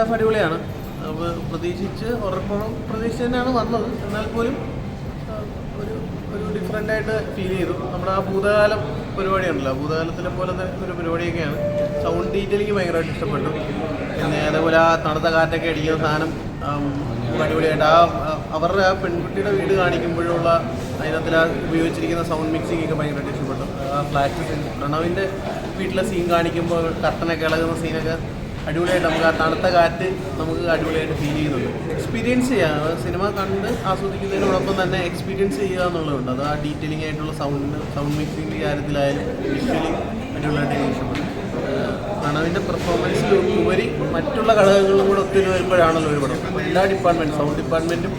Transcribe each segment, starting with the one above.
അടിപൊളിയാണ്. അപ്പോൾ പ്രതീക്ഷിച്ച് ഉറപ്പും പ്രതീക്ഷിച്ച് തന്നെയാണ് വന്നത്. എന്നാൽ പോലും ഒരു ഒരു ഡിഫറെൻ്റായിട്ട് ഫീൽ ചെയ്തു. നമ്മുടെ ആ ഭൂതകാലം പരിപാടിയാണല്ലോ, ഭൂതകാലത്തിലെ പോലത്തെ ഒരു പരിപാടിയൊക്കെയാണ്. സൗണ്ട് ഡീറ്റെയിലിംഗ് ഭയങ്കരമായിട്ട് ഇഷ്ടപ്പെട്ടു. പിന്നെ അതേപോലെ ആ തണുത്ത കാറ്റൊക്കെ അടിക്കുന്ന സാധനം അടിപൊളിയായിട്ട് അവരുടെ ആ പെൺകുട്ടിയുടെ വീട് കാണിക്കുമ്പോഴുള്ള അതിനകത്തിൽ ആ ഉപയോഗിച്ചിരിക്കുന്ന സൗണ്ട് മിക്സിംഗ് ഒക്കെ ഭയങ്കരമായിട്ട് ഇഷ്ടപ്പെട്ടു. ആ ഫ്ലാറ്റ് സീൻ, പ്രണവിൻ്റെ വീട്ടിലെ സീൻ കാണിക്കുമ്പോൾ കർട്ടനൊക്കെ ഇളകുന്ന സീനൊക്കെ അടിപൊളിയായിട്ട് നമുക്ക് ആ തണുത്ത കാറ്റ് നമുക്ക് അടിപൊളിയായിട്ട് ഫീൽ ചെയ്യുന്നുണ്ട്. എക്സ്പീരിയൻസ് ചെയ്യുക, സിനിമ കണ്ട് ആസ്വദിക്കുന്നതിനോടൊപ്പം തന്നെ എക്സ്പീരിയൻസ് ചെയ്യുക എന്നുള്ളതുണ്ട്. അത് ആ ഡീറ്റെയിലിംഗ് ആയിട്ടുള്ള സൗണ്ട് മിക്സിങ്ങിൻ്റെ കാര്യത്തിലായാലും വിഷ്വലി അടിപൊളിയായിട്ട് എനിക്ക് ഇഷ്ടപ്പെട്ടു. പ്രണവിൻ്റെ പെർഫോമൻസിൽ ഉപരി മറ്റുള്ള ഘടകങ്ങളും കൂടെ ഒത്തിരി വരുമ്പോഴാണല്ലോ ഒരു പടം. എല്ലാ ഡിപ്പാർട്ട്മെൻറ്റും, സൗണ്ട് ഡിപ്പാർട്ട്മെൻറ്റും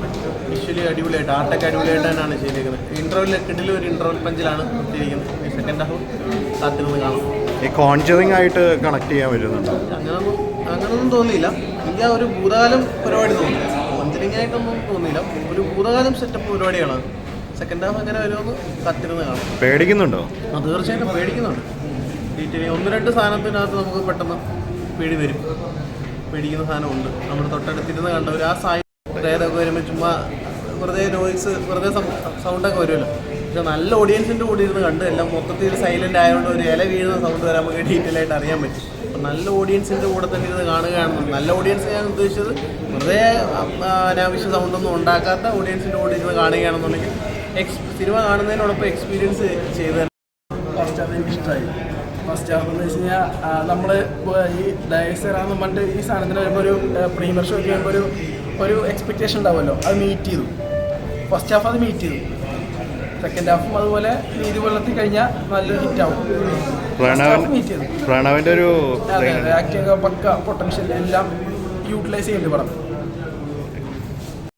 വിഷ്വലി അടിപൊളിയായിട്ട് ആർട്ടൊക്കെ അടിപൊളിയായിട്ട് തന്നെയാണ് ചെയ്തിരിക്കുന്നത്. ഇൻ്റർവെൽ കിട്ടിൽ ഒരു ഇൻ്റർവെൽ പഞ്ചിലാണ് എത്തിയിരിക്കുന്നത്. സെക്കൻഡ് ഹാഫ് കാത്തിരുന്ന് കാണാം. ഈ കോൺജറിങ് ആയിട്ട് കണക്ട് ചെയ്യാൻ പറ്റുന്നുണ്ട്. അങ്ങനൊന്നും തോന്നിയില്ല. എനിക്ക് ആ ഒരു ഭൂതകാലം പരിപാടി തോന്നി. കോൺജറിങ് ആയിട്ടൊന്നും തോന്നിയില്ല. ഒരു ഭൂതകാലം സെറ്റപ്പ് പരിപാടികളാണ്. സെക്കൻഡ് ഹാഫ് എങ്ങനെ വരുമെന്ന് കാത്തിരുന്ന് കാണാം. പേടിക്കുന്നുണ്ടോ? തീർച്ചയായിട്ടും പേടിക്കുന്നുണ്ട്. ഡീറ്റെയിൽ 1-2 സാധനത്തിനകത്ത് നമുക്ക് പെട്ടെന്ന് പേടി വരും. പേടിക്കുന്ന സാധനമുണ്ട്. നമ്മൾ തൊട്ടടുത്തിരുന്ന് കണ്ടവർ ആ പ്രേതമൊക്കെ വരുമ്പോൾ ചുമ്മാ വെറുതെ നോയ്സ്, വെറുതെ സൗണ്ടൊക്കെ വരുമല്ലോ. പക്ഷെ നല്ല ഓഡിയൻസിൻ്റെ കൂടെ ഇരുന്ന് കണ്ട് എല്ലാം മൊത്തത്തിൽ സൈലൻ്റ് ആയതുകൊണ്ട് ഒരു ഇല വീഴുന്ന സൗണ്ട് വരെ നമുക്ക് ഡീറ്റെയിൽ ആയിട്ട് അറിയാൻ പറ്റും. അപ്പം നല്ല ഓഡിയൻസിൻ്റെ കൂടെ തന്നെ ഇരുന്ന് കാണുകയാണെന്നുണ്ട്. നല്ല ഓഡിയൻസ് ഞാൻ ഉദ്ദേശിച്ചത് വെറുതെ അനാവശ്യ സൗണ്ടൊന്നും ഉണ്ടാക്കാത്ത ഓഡിയൻസിൻ്റെ കൂടെ ഇരുന്ന് കാണുകയാണെന്നുണ്ടെങ്കിൽ സിനിമ കാണുന്നതിനോടൊപ്പം എക്സ്പീരിയൻസ് ചെയ്ത് ഫസ്റ്റ് ഹാഫ് എനിക്ക് ഇഷ്ടമായി. ഫസ്റ്റ് ഹാഫ് എന്ന് വെച്ച് കഴിഞ്ഞാൽ നമ്മൾ ഈ ഡയസറാന്ന് പറഞ്ഞിട്ട് ഈ സാധനത്തിന് വരുമ്പോൾ ഒരു പ്രീമിയർ ഷോ ഒക്കെ വരുമ്പോൾ ഒരു എക്സ്പെക്റ്റേഷൻ ഉണ്ടാവുമല്ലോ, അത് മീറ്റ് ചെയ്തു. ഫസ്റ്റ് ഹാഫ് അത് മീറ്റ് ചെയ്തു. സെക്കൻഡ് ഹാഫും അതുപോലെ നീതി വെള്ളത്തിൽ കഴിഞ്ഞാൽ നല്ലൊരു ഹിറ്റാവും. പ്രണവിൻ്റെ ഒരു ആക്ടിങ് പക്ക പൊട്ടൻഷ്യൽ എല്ലാം യൂട്ടിലൈസ് ചെയ്യുന്നുണ്ട് പടം.